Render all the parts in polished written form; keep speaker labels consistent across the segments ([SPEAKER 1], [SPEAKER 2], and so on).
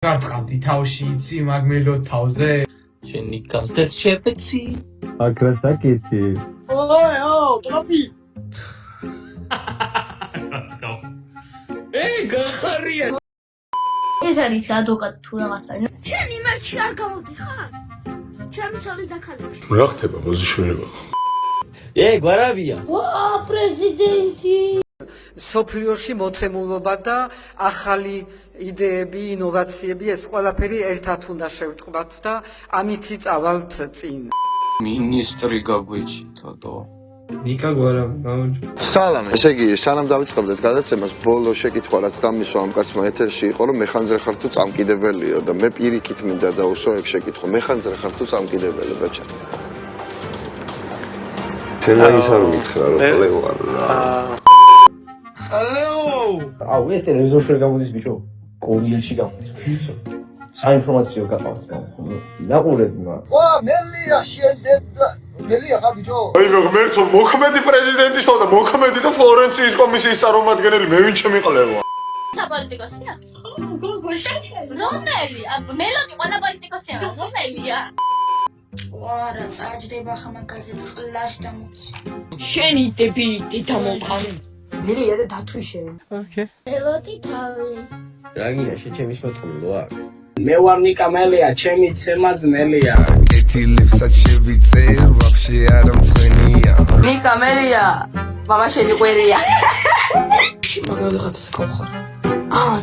[SPEAKER 1] გარტყამდი თავში იცი მაგ მელოთავზე
[SPEAKER 2] შენი გასდეთ შეფეცი
[SPEAKER 3] აკრას დაკეთი
[SPEAKER 1] ტრაპი გახარია
[SPEAKER 4] ეს არის ადვოკატი თუ რაღაცა.
[SPEAKER 5] შენი მერჩი არ გამოდიხარ? ჩემი ცოლის დაქალებში.
[SPEAKER 6] რა ხდება ბოზიშვილი ვარ
[SPEAKER 2] გვარავია
[SPEAKER 4] ვა, პრეზიდენტი.
[SPEAKER 7] სოფლიოში მოცემულობა და ახალი იდეები, ინოვაციები ეს ყველაფერი ერთად უნდა შევწყდათ და ამით წავალთ წინ.
[SPEAKER 8] მინისტრი გაგვიჩითო.
[SPEAKER 1] ნიკა გვარავია
[SPEAKER 3] სალამ ესე იგი სანამ დავიწყებდეთ გადაცემას ბოლო შეკითხვა რაც დამისვა ამ კაცმა ეთერში იყო რომ მეხანძრე ხარ თუ წამკიდებელიო და მე პირიქით მინდა დაუსვა ეგ შეკითხვა მეხანძრე ხარ თუ წამკიდებელი ბაჭა შენ მაინც არ მითხრა რომ ყლევარ რა
[SPEAKER 9] აუ ეს ტელევიზორში გამოდის ბიჭო კორიელში გამოდის ვიცი საინფორმაციო გაყავს ნაყურები მა
[SPEAKER 3] ვა მელია შენდეთ მელია ხარ ბიჭო
[SPEAKER 6] აი მე ღმერთო მოქმედი პრეზიდენტის და მოქმედი და ფლორენციის კომისიის წარმომადგენელი მე ვინ შემიყლევა
[SPEAKER 4] საპოლიტიკოსია? გოგო შენი რომელი? მელოდი ყველა პოლიტიკოსია, რომელია?
[SPEAKER 5] ვარა, წაჯდება ხა მაგაზეთ ყლაშ დამოწი.
[SPEAKER 4] შენი დებიდი დამოყარი.
[SPEAKER 5] მილია და დათვიშე.
[SPEAKER 4] მელოდი თავი.
[SPEAKER 9] რა გინდა შეჩემის მოწყობილო არ
[SPEAKER 10] მე ვარ ნიკა მელია, ჩემი ცემა ძნელია.
[SPEAKER 8] კეთილებსაც შევიწერ, ვაფშე არ მწვენია.
[SPEAKER 4] ნიკა მელია, მამა შენი ყვერია.
[SPEAKER 5] მაგალითად ხაც გავხარ.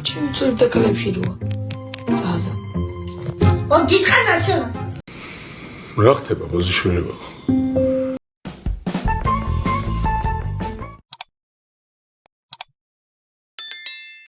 [SPEAKER 5] ჩემი ცოლი დაქალებში როა. ზაზა.
[SPEAKER 4] ო გითხარ რა
[SPEAKER 6] რა ხდება ბოზიშვილი ვარ